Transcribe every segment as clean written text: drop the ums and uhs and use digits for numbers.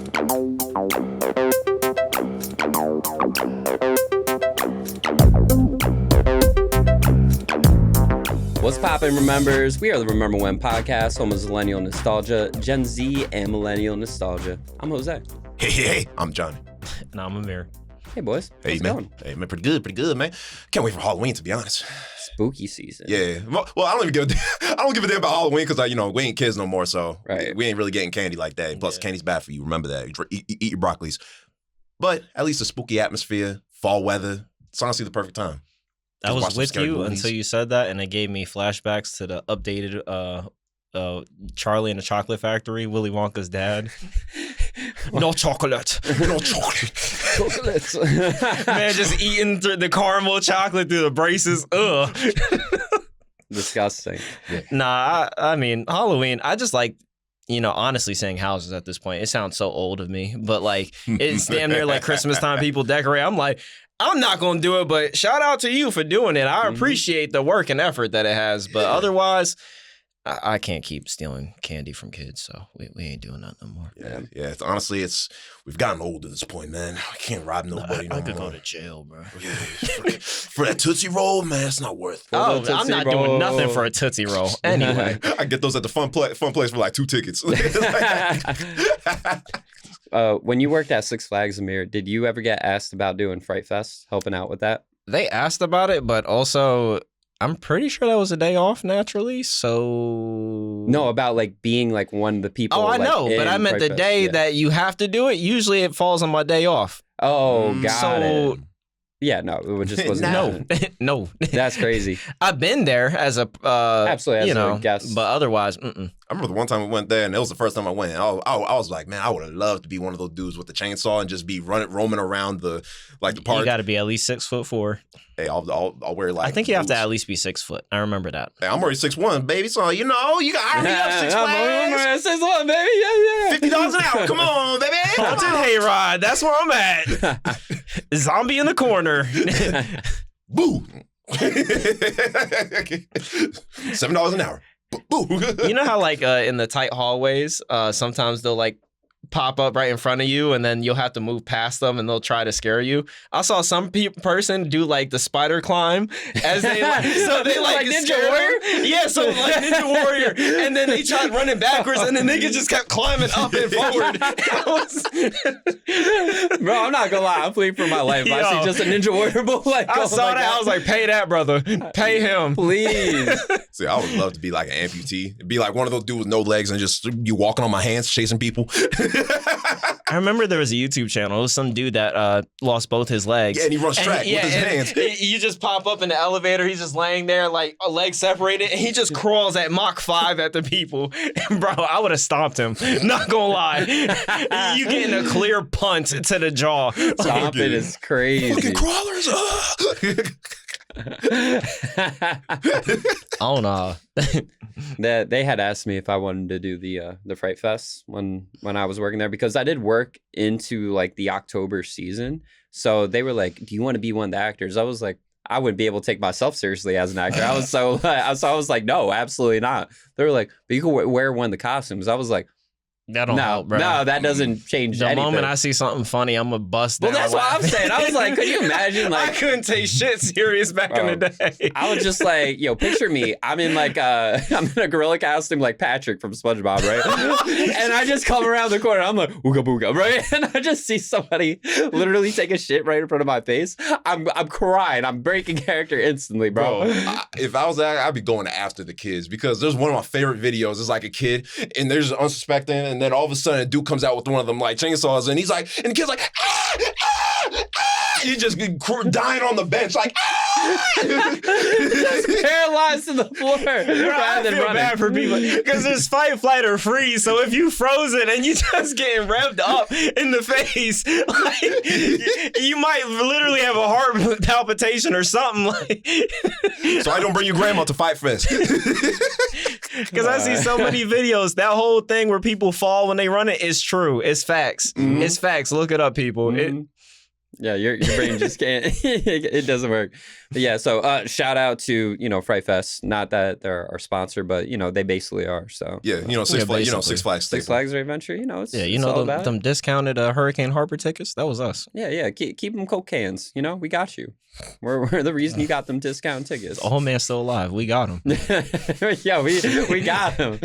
What's poppin', Remembers? We are the Remember When podcast, home of millennial nostalgia, Gen Z, and millennial nostalgia. I'm Jose. Hey, I'm Johnny. And I'm Amir. Hey, boys. Hey, How's it man. going? Hey, man, pretty good, man. Can't wait for Halloween, to be honest. Spooky season. Yeah. Well, I don't give a damn about Halloween because, we ain't kids no more, so Right. we ain't really getting candy like that. Plus, candy's bad for you. Remember that. Eat your broccolis. But at least a spooky atmosphere, fall weather. It's honestly the perfect time. I Just watch was some with scary you movies. until you said that, and it gave me flashbacks to the updated Charlie and the Chocolate Factory, Willy Wonka's dad. No chocolate. No chocolate. Chocolates. Man, just eating through the caramel chocolate through the braces. Ugh. Disgusting. Nah, I mean, Halloween, I just like, honestly saying houses at this point. It sounds so old of me, but it's damn near like Christmas time people decorate. I'm like, I'm not going to do it, but shout out to you for doing it. I appreciate the work and effort that it has, but otherwise, I can't keep stealing candy from kids, so we ain't doing that no more. Yeah. We've gotten old at this point, man. I can't rob nobody no I could more. go to jail, bro. Yeah, for that Tootsie Roll, man, it's not worth it. Oh, Tootsie I'm not Roll. doing nothing for a Tootsie Roll. Anyway. I get those at the fun place for like 2 tickets. When you worked at Six Flags, Amir, did you ever get asked about doing Fright Fest, helping out with that? They asked about it, but also I'm pretty sure that was a day off naturally, so... No, about being one of the people. Oh, I know, but I meant Fright the Fest. day Yeah. that you have to do it. Usually it falls on my day off. Oh, got So- it. Yeah, no, it just wasn't. No. That's crazy. I've been there as a... Absolutely, as a guest. But otherwise, I remember the one time we went there, and it was the first time I went. I was like, man, I would have loved to be one of those dudes with the chainsaw and just be roaming around the park. You got to be at least 6'4". Hey, I'll wear I think you have to boots. at least be 6 foot. I remember that. Hey, I'm already 6'1", baby. So you got already up Six Flags. 6'1", baby. Yeah. $50 an hour. Come on, baby. Haunted Hayride. That's where I'm at. Zombie in the corner. Boo. $7 an hour. Boo. You know how in the tight hallways, sometimes they'll pop up right in front of you, and then you'll have to move past them, and they'll try to scare you. I saw some person do the spider climb as they so they Ninja Warrior. Yeah, so Ninja Warrior, and then they tried running backwards, and the nigga just kept climbing up and forward. Bro, I'm not gonna lie, I'm fleeing for my life. I see just a Ninja Warrior, but I saw that. I was like, pay that brother, pay him, please. See, I would love to be like an amputee. Be like one of those dudes with no legs and just you walking on my hands chasing people. I remember there was a YouTube channel. It was some dude that lost both his legs. Yeah, and he runs track with his hands. You just pop up in the elevator. He's just laying there, a leg separated, and he just crawls at Mach 5 at the people. And bro, I would have stomped him. Not gonna lie. You getting a clear punt to the jaw. Stomping is crazy. Fucking crawlers. I don't know. They had asked me if I wanted to do the Fright Fest when I was working there, because I did work into the October season. So they were like, "Do you want to be one of the actors?" I was like, I wouldn't be able to take myself seriously as an actor. I was so I was like, no, absolutely not. They were like, but you can wear one of the costumes. I was like, That don't help, bro. No, that doesn't change the anything. moment I see something funny, I'm gonna bust Well, down that's what I'm laughing. saying. I was like, could you imagine? I couldn't take shit serious back in the day. I was just like, picture me. I'm in I'm in a gorilla costume like Patrick from SpongeBob, right? And I just come around the corner. I'm like, ooga booga, right? And I just see somebody literally take a shit right in front of my face. I'm crying. I'm breaking character instantly, bro. If I was that, I'd be going after the kids, because there's one of my favorite videos. It's like a kid and there's unsuspecting, and then all of a sudden a dude comes out with one of them chainsaws, and he's like, and the kid's like, ah, ah, ah. He just dying on the bench like, ah. Just paralyzed to the floor. I feel bad for people because there's fight, flight, or freeze. So if you frozen and you just getting revved up in the face, you might literally have a heart palpitation or something. So I don't bring your grandma to Fight Fest. Because I see so many videos. That whole thing where people fall when they run it is true. It's facts. Mm-hmm. It's facts. Look it up, people. Mm-hmm. Yeah, your brain just can't. It doesn't work. But yeah, so shout out to Fright Fest. Not that they're our sponsor, but they basically are. So Yeah, Six Flags. Six Flags. Six Flags Adventure. It's yeah, all about them discounted Hurricane Harbor tickets. That was us. Yeah. Keep them Coke cans. We got you. We're the reason you got them discount tickets. The old man's still alive. We got him. Yeah, we got him.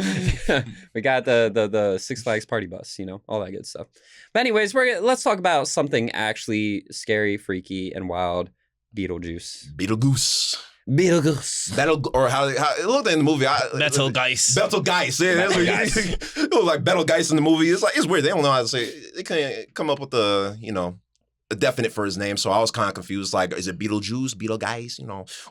We got the Six Flags party bus. All that good stuff. But anyways, let's talk about something actually scary, freaky, and wild. Beetlejuice. Or how it looked in the movie. Betelgeuse. Betelgeuse. Yeah, it was like Betelgeuse in the movie. It's weird. They don't know how to say it. They can't come up with a definite for his name. So I was kind of confused. Like, is it Beetlejuice? Betelgeuse?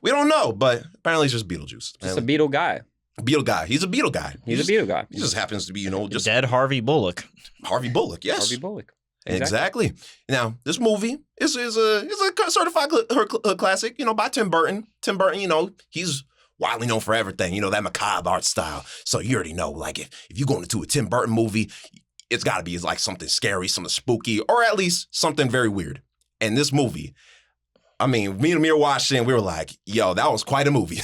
We don't know. But apparently it's just Beetlejuice. Just a beetle guy. Beetle guy. He's a beetle guy. He's a beetle guy. He just happens to be, just dead Harvey Bullock. Harvey Bullock. Yes. Harvey Bullock. Exactly. Now, this movie is a certified classic, by Tim Burton. Tim Burton, he's widely known for everything, that macabre art style. So you already know, like, if you're going to a Tim Burton movie, it's got to be like something scary, something spooky, or at least something very weird. And this movie, I mean, me and Amir watched it and we were like, yo, that was quite a movie.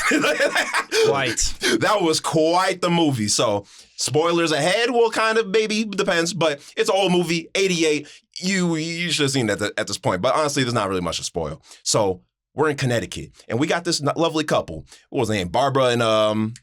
Quite. That was quite the movie. So spoilers ahead, well, kind of, maybe, depends. But it's an old movie, 88. You should have seen that at this point. But honestly, there's not really much to spoil. So we're in Connecticut. And we got this lovely couple. What was their name? Barbara and Adam.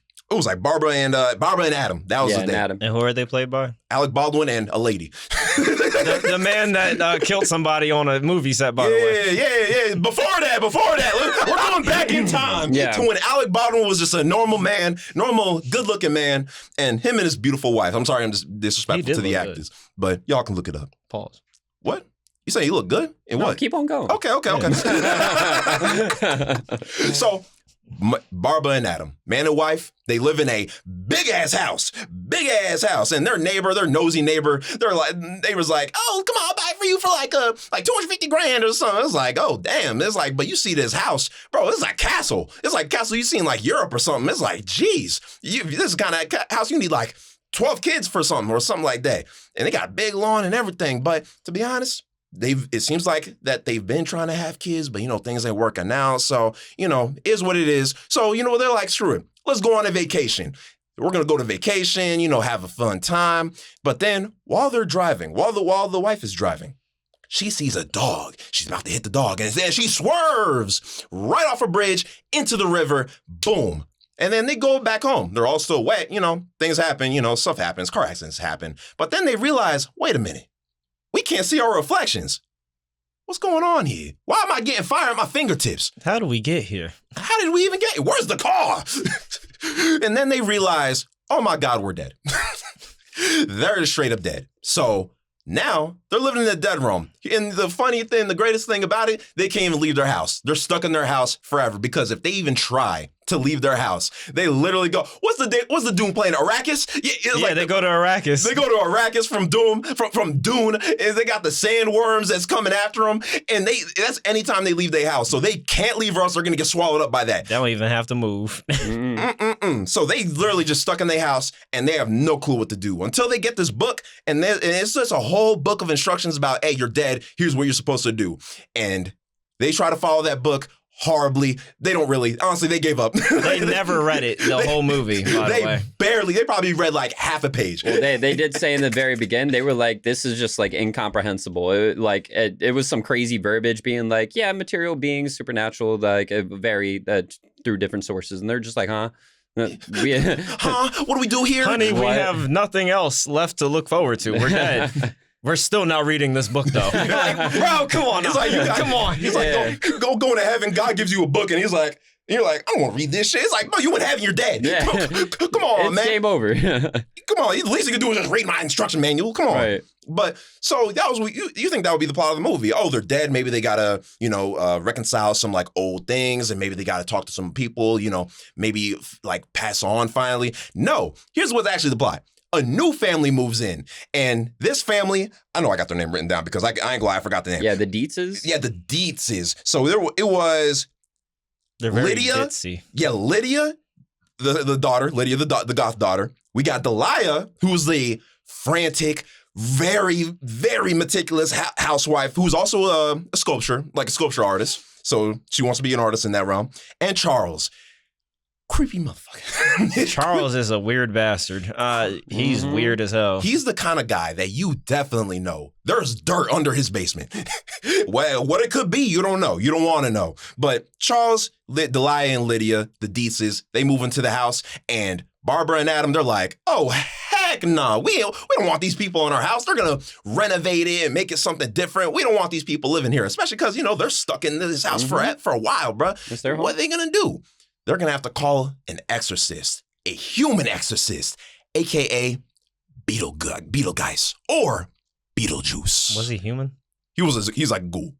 That was his name. Adam. And who are they played by? Alec Baldwin and a lady. the man that killed somebody on a movie set, by the way. Yeah. Before that, we're going back in time to when Alec Baldwin was just a normal man, normal, good-looking man, and him and his beautiful wife. I'm sorry, I'm just disrespectful to the actors, but y'all can look it up. Pause. What? You say he look good? In what? Keep on going. Okay. So, Barbara and Adam, man and wife, they live in a big ass house, and their nosy neighbor, they was like, oh, come on, I'll buy it for you for like $250,000 or something. It's like, oh damn, it's like, but you see this house, bro, it's like castle. It's like castle you see in like Europe or something. It's like, geez, this is kind of house you need like 12 kids for something or something like that, and they got a big lawn and everything. But to be honest, it seems like that they've been trying to have kids, but things ain't working out. So, is what it is. So, they're like, screw it. Let's go on a vacation. We're going to go to vacation, have a fun time. But then while they're driving, while the wife is driving, she sees a dog. She's about to hit the dog. And then she swerves right off a bridge into the river. Boom. And then they go back home. They're all still wet. Things happen. Stuff happens. Car accidents happen. But then they realize, wait a minute. We can't see our reflections. What's going on here? Why am I getting fire at my fingertips? How did we get here? How did we even get here? Where's the car? And then they realize, oh my God, we're dead. They're straight up dead. So now they're living in a dead room. And the funny thing, the greatest thing about it, they can't even leave their house. They're stuck in their house forever because if they even try to leave their house, they literally go, what's the Doom planet? Arrakis? They go to Arrakis. They go to Arrakis from Doom, from Dune, and they got the sandworms that's coming after them, and that's anytime they leave their house. So they can't leave or else they're going to get swallowed up by that. They don't even have to move. So they literally just stuck in their house, and they have no clue what to do until they get this book, and it's just a whole book of instructions about, hey, you're dead, here's what you're supposed to do. And they try to follow that book horribly. They don't really. Honestly, they gave up. They never read it, the whole movie, by the way. They probably read like half a page. Well, they did say in the very beginning, they were like, this is just like incomprehensible. It was some crazy verbiage being like, yeah, material beings, supernatural, like vary through different sources. And they're just like, huh? Huh? What do we do here? Honey, we have nothing else left to look forward to. We're dead. We're still not reading this book, though. Like, bro, come on. He's like, come on. He's like, go into heaven. God gives you a book, and he's like, you're like, I don't want to read this shit. It's like, no, you in heaven, you're dead. Yeah. Come on, it's man. Game over. Come on. The least you can do is just read my instruction manual. Come on. Right. But so that was what you think that would be the plot of the movie. Oh, they're dead. Maybe they gotta, reconcile some like old things, and maybe they gotta talk to some people, maybe like pass on finally. No, here's what's actually the plot. A new family moves in, and this family, I know I got their name written down because I ain't gonna lie, I forgot the name. Yeah, the Dietzes? Yeah, the Dietzes. So it was They're very Lydia. ditzy. Yeah, Lydia, the daughter, Lydia, the goth daughter. We got Delia, who's the frantic, very, very meticulous housewife who's also a sculptor, like a sculpture artist. So she wants to be an artist in that realm. And Charles, creepy motherfucker. Charles is a weird bastard. He's weird as hell. He's the kind of guy that you definitely know there's dirt under his basement. Well, what it could be, you don't know. You don't want to know. But Charles, Delia, and Lydia, the Dietzes, they move into the house, and Barbara and Adam, they're like, oh, heck no. We don't want these people in our house. They're going to renovate it and make it something different. We don't want these people living here, especially because, they're stuck in this house for a while, bro. What are they going to do? They're going to have to call an exorcist, a human exorcist, a.k.a. Beetlejuice or Beetlejuice. Was he human? He's like a ghoul.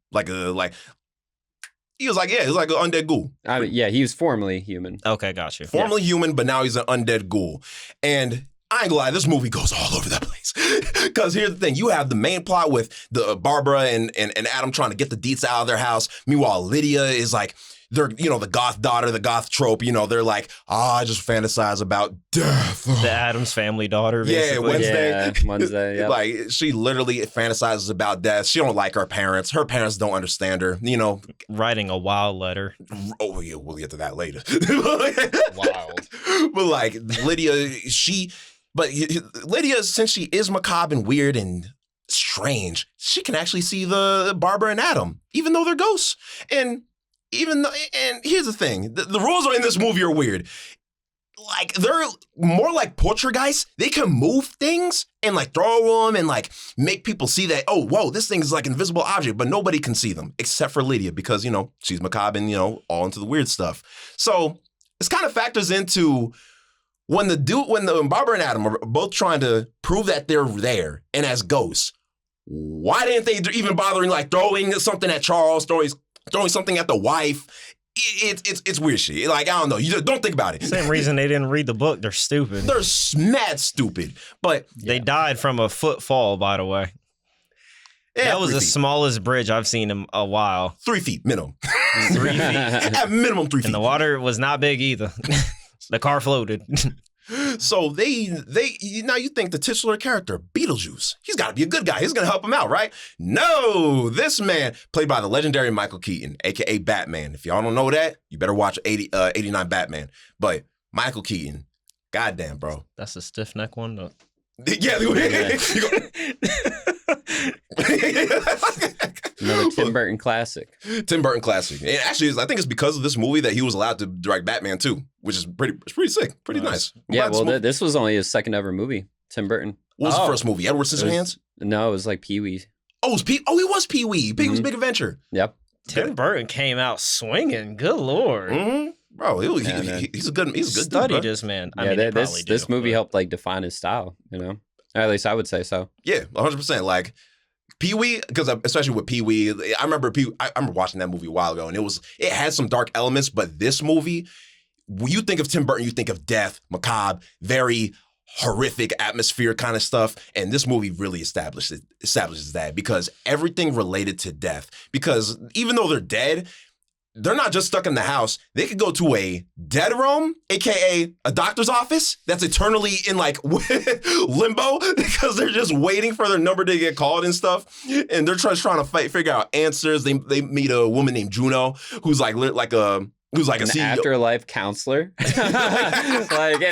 He was like an undead ghoul. He was formerly human. Okay, got you. Formerly human, but now he's an undead ghoul. And I ain't gonna lie, this movie goes all over the place. Because here's the thing. You have the main plot with the Barbara and Adam trying to get the Dietz out of their house. Meanwhile, Lydia is like, they're, the goth daughter, the goth trope, they're like, I just fantasize about death. The Addams Family daughter, basically. Yeah, Wednesday, yeah. Like, she literally fantasizes about death. She don't like her parents. Her parents don't understand her, Writing a wild letter. Oh, yeah, we'll get to that later. Wild. But, like, Lydia, Lydia, since she is macabre and weird and strange, she can actually see the Barbara and Adam, even though they're ghosts. And here's the thing, the rules in this movie are weird. Like, they're more like poltergeists. They can move things and like throw them and like make people see that, oh, whoa, this thing is like an invisible object, but nobody can see them except for Lydia because, she's macabre and, all into the weird stuff. So this kind of factors into when Barbara and Adam are both trying to prove that they're there and as ghosts, why didn't they even bothering like throwing something at Charles, throwing something at the wife? It's weird shit. Like, I don't know. You just don't think about it. Same reason they didn't read the book. They're stupid. They're mad stupid. But they died from a footfall, by the way. Yeah, that was the smallest bridge I've seen in a while. 3 feet minimum. 3 feet. At minimum 3 feet. And the water was not big either. The car floated. So now you think the titular character, Beetlejuice, he's got to be a good guy. He's going to help him out, right? No, this man, played by the legendary Michael Keaton, a.k.a. Batman. If y'all don't know that, you better watch 89 Batman. But Michael Keaton, goddamn, bro. That's a stiff neck one, though. Yeah. Another Tim Burton classic. Tim Burton classic. And actually, I think it's because of this movie that he was allowed to direct Batman too, which is pretty sick, pretty nice. This was only his second ever movie. Tim Burton. What was the first movie? Edward Scissorhands? No, it was like Pee-wee. Oh, it was Pee-wee. Pee-wee's Big Adventure. Yep. Tim Burton came out swinging. Good Lord. Mm-hmm. Bro, he's a good study dude, this man. This movie helped like define his style, Or at least I would say so. Yeah, 100%. Like Pee-wee, because especially with Pee-wee, I remember watching that movie a while ago, and it had some dark elements, but this movie, when you think of Tim Burton, you think of death, macabre, very horrific atmosphere kind of stuff, and this movie really establishes that because everything related to death, because even though they're dead, they're not just stuck in the house. They could go to a dead room, aka a doctor's office that's eternally in like limbo because they're just waiting for their number to get called and stuff. And they're trying to figure out answers. They meet a woman named Juno who's like a CEO. Afterlife counselor.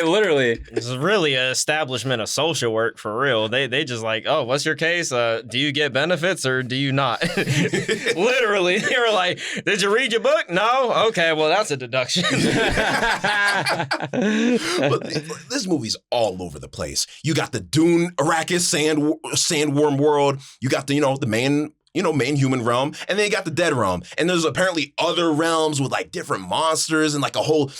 Literally. It's really an establishment of social work for real. They just like, oh, what's your case? Do you get benefits or do you not? Literally. They were like, did you read your book? No? Okay, well, that's a deduction. But this movie's all over the place. You got the Dune, Arrakis, sandworm world. You got the main human realm, and then you got the dead realm. And there's apparently other realms with like different monsters and like a whole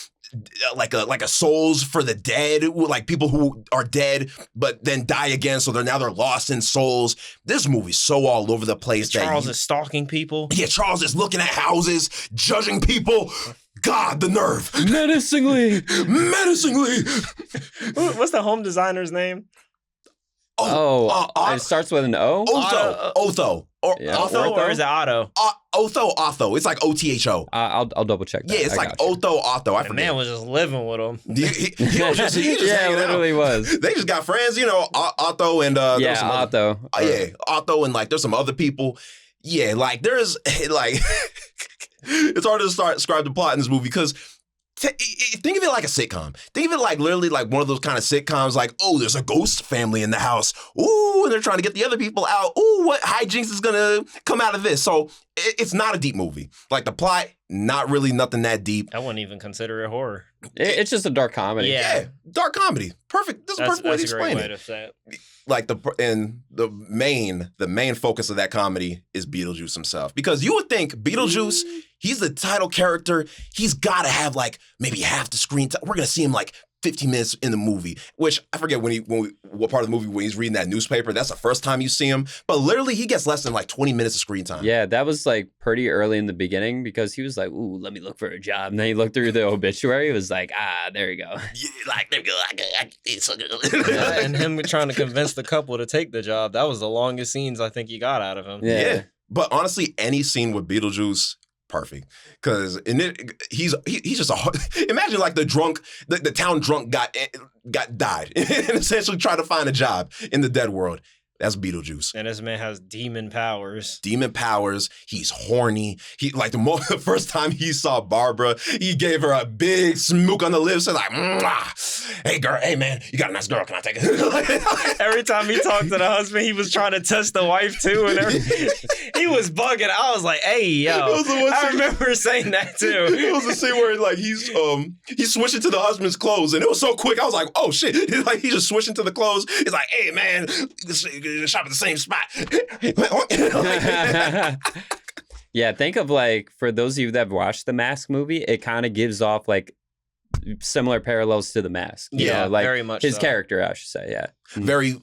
like a souls for the dead, like people who are dead but then die again, so they're lost in souls. This movie's so all over the place. Charles is stalking people. Yeah, Charles is looking at houses, judging people. God, the nerve. Menacingly. What's the home designer's name? It starts with an O. Otho. Otho, or is it Otto? Otho. It's like Otho. I'll double check that. Yeah, it's like Otho. I forget. The man was just living with him. He was just yeah, literally was. They just got friends, Otho and Otho. Otho and like there's some other people. Yeah, like there's like it's hard to describe the plot in this movie because think of it like a sitcom. Think of it like literally like one of those kind of sitcoms like, oh, there's a ghost family in the house. Ooh, and they're trying to get the other people out. Ooh, what hijinks is going to come out of this? So it's not a deep movie. Like the plot, not really nothing that deep. I wouldn't even consider it horror. It's just a dark comedy. Yeah, dark comedy. Perfect. That's a perfect way to explain it. Say it. Like the main focus of that comedy is Beetlejuice himself, because you would think Beetlejuice, he's the title character, he's got to have like maybe half the screen time. We're gonna see him like 15 minutes in the movie, which I forget what part of the movie when he's reading that newspaper. That's the first time you see him, but literally he gets less than like 20 minutes of screen time. Yeah, that was like pretty early in the beginning because he was like, "Ooh, let me look for a job." And then he looked through the obituary. It was like, there you go. Yeah, like there you go. It's so good. Yeah, and him trying to convince the couple to take the job. That was the longest scenes I think you got out of him. Yeah. But honestly, any scene with Beetlejuice, perfect, because he's just imagine like the town drunk died and essentially tried to find a job in the dead world. That's Beetlejuice. And this man has demon powers. He's horny. He like the first time he saw Barbara, he gave her a big smook on the lips and like, mwah. Hey girl, hey man, you got a nice girl. Can I take it? Every time he talked to the husband, he was trying to touch the wife too, and he was bugging. I was like, hey yo, I remember saying that too. It was the scene where like he's switching to the husband's clothes, and it was so quick. I was like, oh shit! It's like he's just switching to the clothes. He's like, hey man, shop at the same spot. Yeah, think of like, for those of you that have watched the Mask movie, it kind of gives off like similar parallels to the Mask. Yeah, like very much his so. character, I should say. Yeah, very.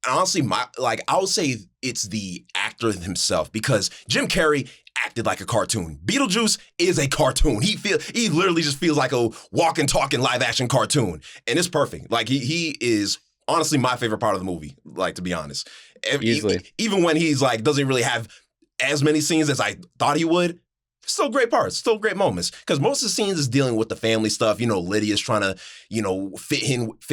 Honestly, I would say it's the actor himself, because Jim Carrey acted like a cartoon. Beetlejuice is a cartoon. He literally just feels like a walking, talking live action cartoon, and it's perfect. Like he is. Honestly, my favorite part of the movie, like, to be honest. Easily. Even when he's like, doesn't really have as many scenes as I thought he would, still great parts, still great moments. Because most of the scenes is dealing with the family stuff. Lydia's trying to, fit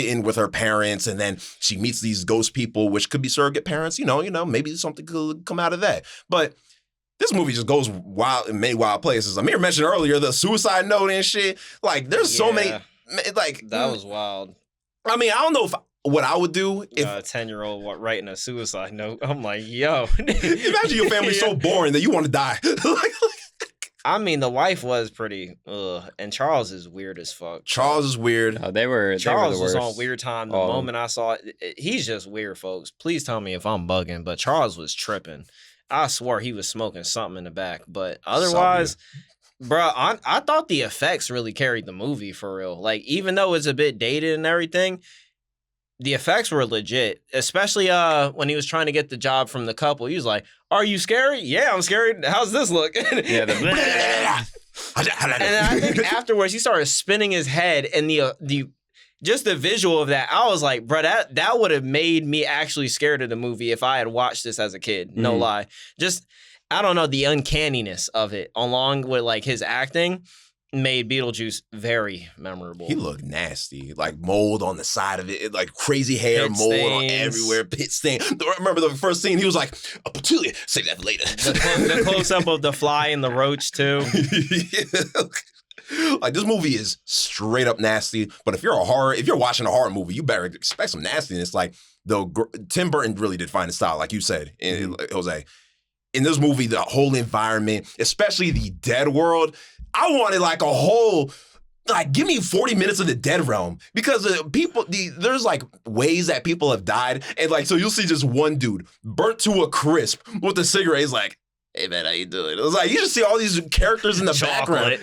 in with her parents, and then she meets these ghost people, which could be surrogate parents. Maybe something could come out of that. But this movie just goes wild in many wild places. Amir mentioned earlier the suicide note and shit. Like, there's so many, like. That was wild. I mean, I don't know what I would do if a 10-year-old writing a suicide note. I'm like, yo. Imagine your family's so boring that you want to die. I mean, the wife was pretty, and Charles is weird as fuck. Charles is weird. Charles they were the worst. Was on weird time. The moment I saw it, he's just weird, folks. Please tell me if I'm bugging, but Charles was tripping. I swore he was smoking something in the back, but otherwise, bro, I thought the effects really carried the movie for real. Like, even though it's a bit dated and everything, the effects were legit, especially when he was trying to get the job from the couple. He was like, "Are you scary?" "Yeah, I'm scared." "How's this look?" Yeah, and I think afterwards he started spinning his head, and the just the visual of that, I was like, bro, that would have made me actually scared of the movie if I had watched this as a kid. No lie. Just, I don't know, the uncanniness of it, along with like his acting, made Beetlejuice very memorable. He looked nasty, like mold on the side of it, like crazy hair, Pit mold stains. everywhere, pit stain. Remember the first scene? He was like, "A petulia, save that for later." The close-up of the fly and the roach, too. Like, this movie is straight up nasty. But if you're watching a horror movie, you better expect some nastiness. Like, Tim Burton really did find his style, like you said, Jose. In this movie, the whole environment, especially the dead world, I wanted like a whole, like, give me 40 minutes of the dead realm, because there's like ways that people have died, and like, so you'll see just one dude burnt to a crisp with a cigarette. He's like, "Hey man, how you doing?" It was like, you just see all these characters in the background.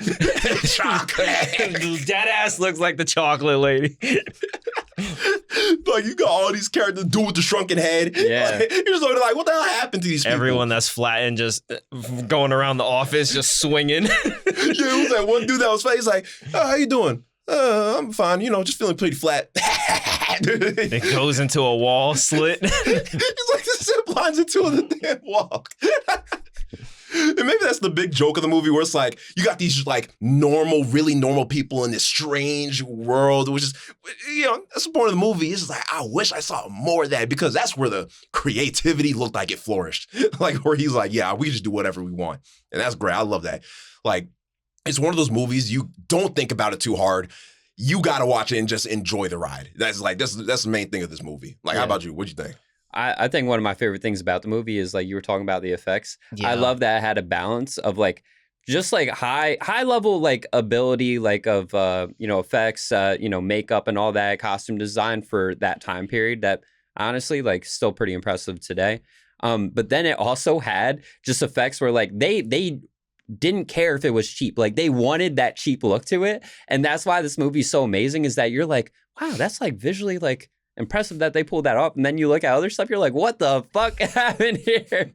Chocolate. Dead ass looks like the chocolate lady. Like, you got all these characters, dude with the shrunken head. Yeah. Like, you're just like, what the hell happened to these people? Everyone that's flat and just going around the office, just swinging. Yeah, it was that one dude that was fat. He's like, "Oh, how you doing?" I'm fine, just feeling pretty flat. It goes into a wall slit. It's like the zip lines into the damn wall. And maybe that's the big joke of the movie, where it's like you got these like really normal people in this strange world, which is, that's the point of the movie. It's just like, I wish I saw more of that, because that's where the creativity looked like it flourished. Like where he's like, yeah, we just do whatever we want. And that's great. I love that. Like, it's one of those movies you don't think about it too hard. You got to watch it and just enjoy the ride. That's the main thing of this movie. Like, How about you? What'd you think? I think one of my favorite things about the movie is, like, you were talking about the effects. Yeah. I love that it had a balance of, like, just like high level, like, ability, like, of effects, makeup and all that, costume design for that time period that honestly, like, still pretty impressive today. But then it also had just effects where, like, they didn't care if it was cheap. Like, they wanted that cheap look to it. And that's why this movie is so amazing, is that you're like, wow, that's like visually like impressive that they pulled that off. And then you look at other stuff, you're like, what the fuck happened here?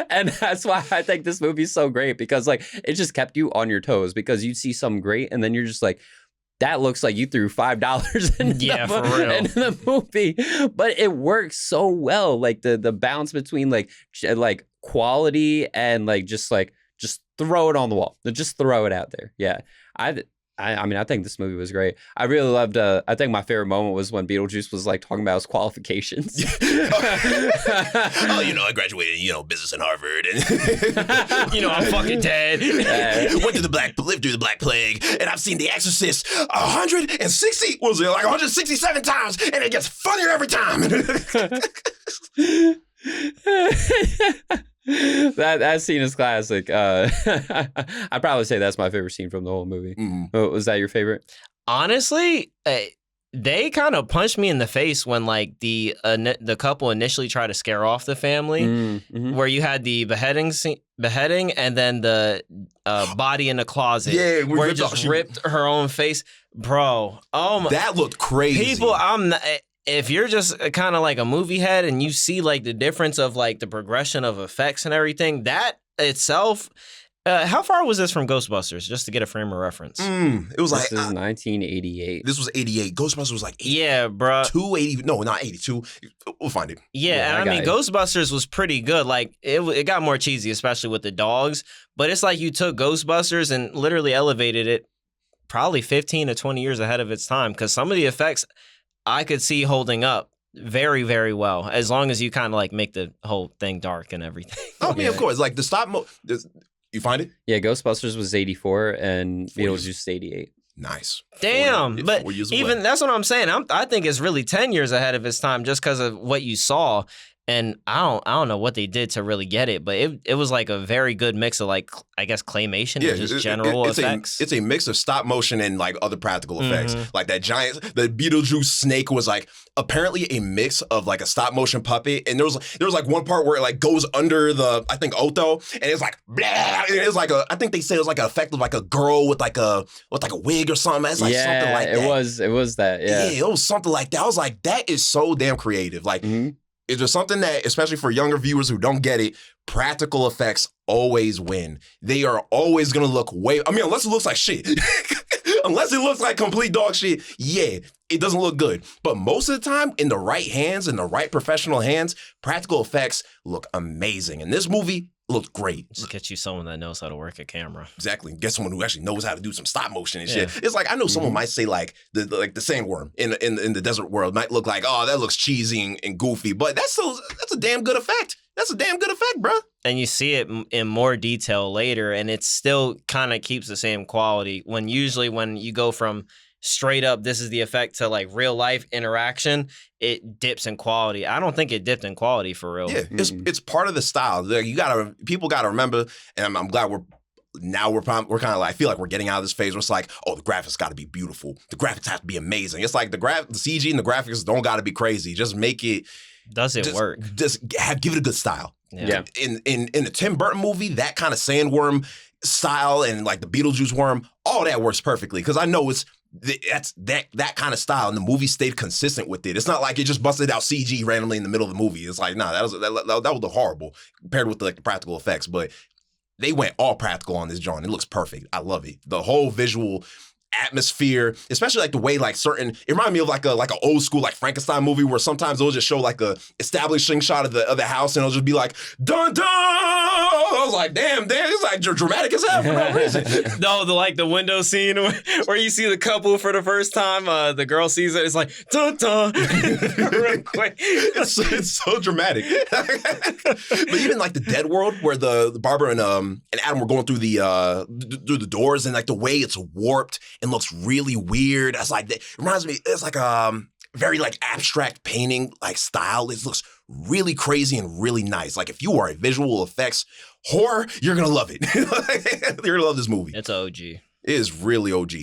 And that's why I think this movie is so great, because like it just kept you on your toes, because you see something great and then you're just like, that looks like you threw $5 into the movie, but it works so well. Like the balance between like quality and like just throw it on the wall. Just throw it out there. Yeah. I mean, I think this movie was great. I really loved, I think my favorite moment was when Beetlejuice was like talking about his qualifications. I graduated, business in Harvard. And I'm fucking dead. Lived through the Black Plague. And I've seen The Exorcist 167 times. And it gets funnier every time. That scene is classic. I'd probably say that's my favorite scene from the whole movie. Mm-hmm. Was that your favorite? Honestly, they kind of punched me in the face when like the couple initially tried to scare off the family, mm-hmm. where you had the beheading and then the body in the closet, where it just ripped her own face, bro. Oh my, that looked crazy. People, if you're just kind of like a movie head and you see like the difference of like the progression of effects and everything, that itself, how far was this from Ghostbusters, just to get a frame of reference? It was this is 1988. This was 88. Ghostbusters was like 80, yeah, bro. 280. No, not 82. We'll find it. Yeah, and I mean, Ghostbusters was pretty good. Like it got more cheesy, especially with the dogs. But it's like you took Ghostbusters and literally elevated it probably 15 to 20 years ahead of its time, because some of the effects I could see holding up very, very well, as long as you kind of like make the whole thing dark and everything. Oh, I mean, of course. Like the you find it? Yeah, Ghostbusters was 84 and Beetlejuice was 88. Nice. Damn. But even that's what I'm saying. I think it's really 10 years ahead of its time, just because of what you saw. And I don't know what they did to really get it, but it was like a very good mix of like, I guess, claymation and just general effects. It's a mix of stop motion and like other practical effects. Like the Beetlejuice snake was like apparently a mix of like a stop motion puppet. And there was like one part where it like goes under the, I think, Otho, and it's like, blah, and it's like I think they said it was like an effect of like a girl with like a wig or something. It's like something like that. It was that. Yeah, it was something like that. I was like, that is so damn creative. Like, is there something that, especially for younger viewers who don't get it, practical effects always win. They are always going to look unless it looks like shit. Unless it looks like complete dog shit, yeah, it doesn't look good. But most of the time, in the right hands, in the right professional hands, practical effects look amazing. And this movie looked great. Just get you someone that knows how to work a camera. Exactly. Get someone who actually knows how to do some stop motion and shit. It's like, I know someone might say like the sandworm in the desert world might look like, oh, that looks cheesy and goofy, but that's a damn good effect. That's a damn good effect, bro. And you see it in more detail later, and it still kind of keeps the same quality. When you go from straight up, this is the effect, to like real life interaction, it dips in quality. I don't think it dipped in quality for real. Yeah, it's part of the style. Like, people gotta remember, and I'm glad we're kind of like, I feel like we're getting out of this phase where it's like, oh, the graphics got to be beautiful. The graphics have to be amazing. It's like the CG and the graphics don't got to be crazy. Just make it. Does it work? Just give it a good style. Yeah. In the Tim Burton movie, that kind of sandworm style and like the Beetlejuice worm, all that works perfectly, because I know that's that kind of style, and the movie stayed consistent with it. It's not like it just busted out CG randomly in the middle of the movie. It's like, nah, that was horrible compared with the practical effects, but they went all practical on this joint. It looks perfect. I love it. The whole visual atmosphere, especially like the way like certain, it reminded me of like an old school like Frankenstein movie where sometimes they'll just show like a establishing shot of the house and it'll just be like dun dun. I was like, damn, it's like dramatic as hell for no reason. No, the window scene where you see the couple for the first time, the girl sees it, it's like dun dun real quick. It's so dramatic. But even like the Dead World where the Barbara and Adam were going through the doors and like the way it's warped and looks really weird. It's like, it reminds me, it's like very like abstract painting like style. It looks really crazy and really nice. Like if you are a visual effects horror, you're gonna love it. You're gonna love this movie. It's OG. It is really OG.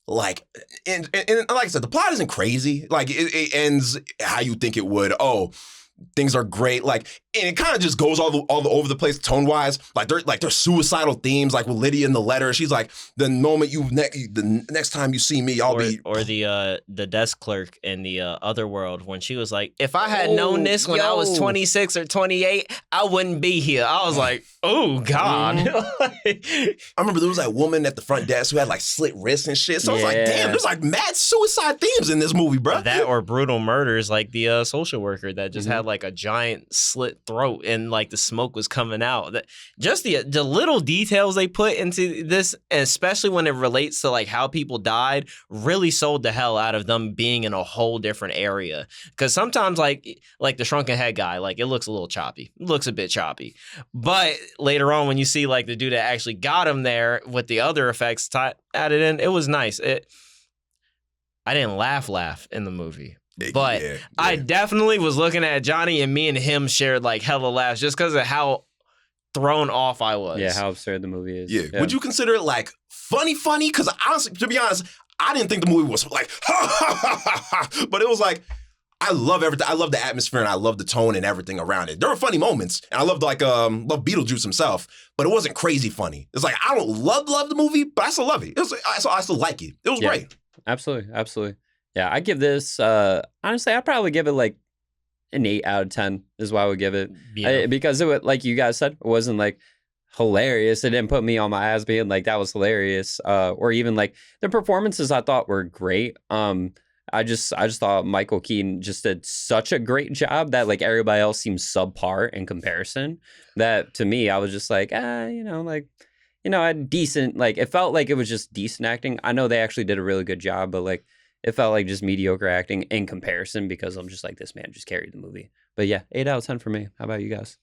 Like, and like I said, the plot isn't crazy. Like it ends how you think it would. Oh, things are great. Like, and it kind of just goes all over the place tone wise. Like there's suicidal themes. Like with Lydia in the letter, she's like, the moment the next time you see me, I'll be. Or the desk clerk in the other world when she was like, if I had known this when I was 26 or 28, I wouldn't be here. I was like, oh God. I remember there was that woman at the front desk who had like slit wrists and shit. So I was like, damn, there's like mad suicide themes in this movie, bro. That or brutal murders, like the social worker that just had like a giant slit throat and like the smoke was coming out. Just the little details they put into this, especially when it relates to like how people died, really sold the hell out of them being in a whole different area. Because sometimes like the shrunken head guy, like it looks a little choppy. It looks a bit choppy. But later on when you see like the dude that actually got him there with the other effects added in, it was nice. I didn't laugh in the movie. But I definitely was looking at Johnny, and me and him shared like hella laughs just because of how thrown off I was. Yeah, how absurd the movie is. Yeah. Would you consider it like funny? Because honestly, to be honest, I didn't think the movie was like but it was like, I love everything. I love the atmosphere and I love the tone and everything around it. There were funny moments, and I loved love Beetlejuice himself, but it wasn't crazy funny. It's like I don't love the movie, but I still love it. I still like it. It was great. Absolutely. Yeah, I give this, honestly, I'd probably give it like an 8 out of 10 is what I would give it. Yeah. Because, like you guys said, it wasn't like hilarious. It didn't put me on my ass being like, that was hilarious. Or even like the performances I thought were great. I just thought Michael Keaton just did such a great job that like everybody else seemed subpar in comparison. That to me, I was just like, a decent, like it felt like it was just decent acting. I know they actually did a really good job, but like, it felt like just mediocre acting in comparison because I'm just like, this man just carried the movie. But yeah, 8 out of 10 for me. How about you guys?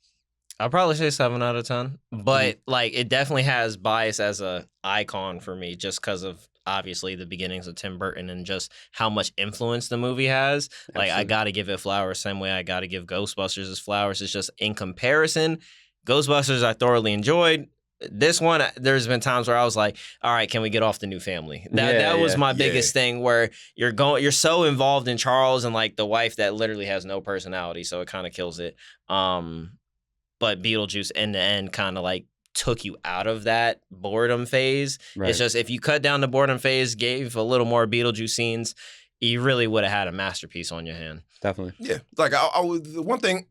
I'll probably say 7 out of 10. But like, it definitely has bias as a icon for me just because of obviously the beginnings of Tim Burton and just how much influence the movie has. Like, I got to give it flowers same way I got to give Ghostbusters its flowers. It's just in comparison, Ghostbusters I thoroughly enjoyed. This one, there's been times where I was like, all right, can we get off the new family? That was my biggest thing where you're so involved in Charles and like the wife that literally has no personality. So it kind of kills it. But Beetlejuice in the end kind of like took you out of that boredom phase. Right. It's just if you cut down the boredom phase, gave a little more Beetlejuice scenes, you really would have had a masterpiece on your hand. Definitely. Yeah. Like the one thing,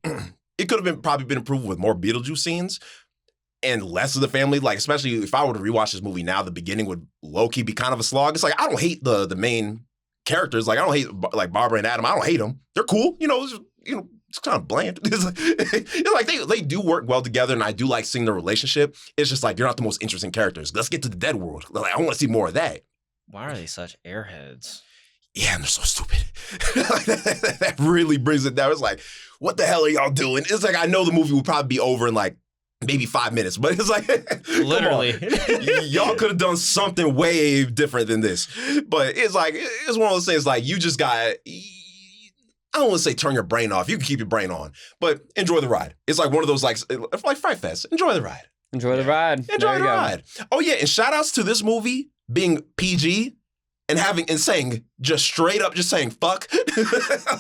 it could have probably been improved with more Beetlejuice scenes. And less of the family, like especially if I were to rewatch this movie now, the beginning would low-key be kind of a slog. It's like I don't hate the main characters. Like I don't hate like Barbara and Adam. I don't hate them. They're cool. It's kind of bland. It's like they do work well together, and I do like seeing their relationship. It's just like they're not the most interesting characters. Let's get to the Dead World. Like I want to see more of that. Why are they such airheads? Yeah, and they're so stupid. That really brings it down. It's like, what the hell are y'all doing? It's like I know the movie will probably be over in like maybe 5 minutes, but it's like literally y'all could have done something way different than this. But it's like it's one of those things like you just got I don't want to say turn your brain off. You can keep your brain on, but enjoy the ride. It's like one of those like Fright Fest. Enjoy the ride. Enjoy the ride. Enjoy the ride. Oh yeah, and shout outs to this movie being PG and saying just straight up just saying fuck.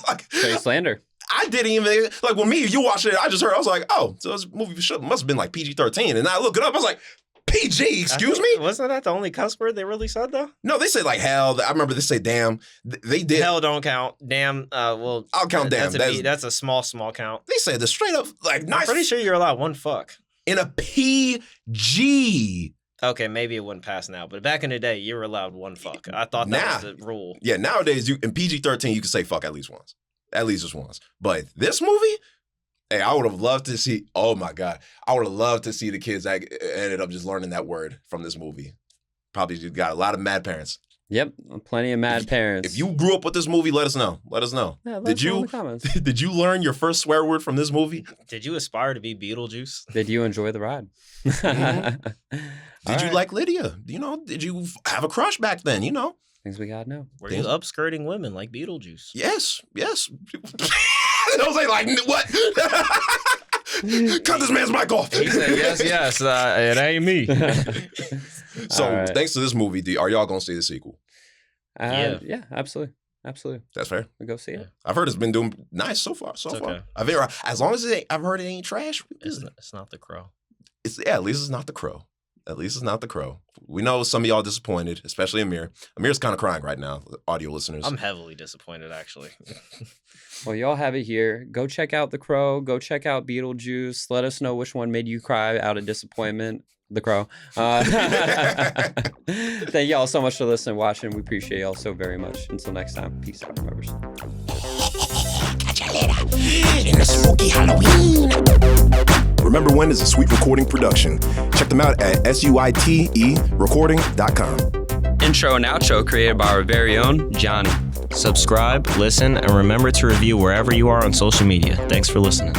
Like, straight slander. I didn't even, like, when you watched it, I just heard, I was like, oh, so this movie must have been like PG-13. And I look it up, I was like, PG, excuse me? Wasn't that the only cuss word they really said, though? No, they said like hell. I remember they say damn. They did. Hell don't count. Damn, well. I'll count damn. That's a small count. They said the straight up, like, nice. I'm pretty sure you're allowed one fuck. In a PG. Okay, maybe it wouldn't pass now, but back in the day, you were allowed one fuck. I thought that was the rule. Yeah, nowadays in PG-13 you can say fuck at least once, at least just once. But this movie, hey, I would have loved to see. Oh my god, I would have loved to see the kids that ended up just learning that word from this movie. Probably just got a lot of mad parents. Yep, plenty of mad parents. If you grew up with this movie, let us know. Let us know. Yeah, Did you? in the comments. Did you learn your first swear word from this movie? Did you aspire to be Beetlejuice? Did you enjoy the ride? Did you like Lydia? Did you have a crush back then? Things we gotta know. Were you upskirting women like Beetlejuice? Yes. I was like what? Cut this man's mic off. He said, yes, it ain't me. So thanks to this movie, are y'all gonna see the sequel? Yeah, absolutely. That's fair. We go see it. I've heard it's been doing nice so far. Okay. As long as I've heard it ain't trash. It's not The Crow. At least it's not The Crow. At least it's not The Crow. We know some of y'all disappointed, especially Amir. Amir's kind of crying right now, audio listeners. I'm heavily disappointed, actually. Well, y'all have it here. Go check out The Crow. Go check out Beetlejuice. Let us know which one made you cry out of disappointment. The Crow. Thank y'all so much for listening, watching. We appreciate y'all so very much. Until next time, peace out, members. Catch you later in the spooky Halloween. Remember When is a Sweet Recording production. Check them out at suiterecording.com. Intro and outro created by our very own Johnny. Subscribe, listen, and remember to review wherever you are on social media. Thanks for listening.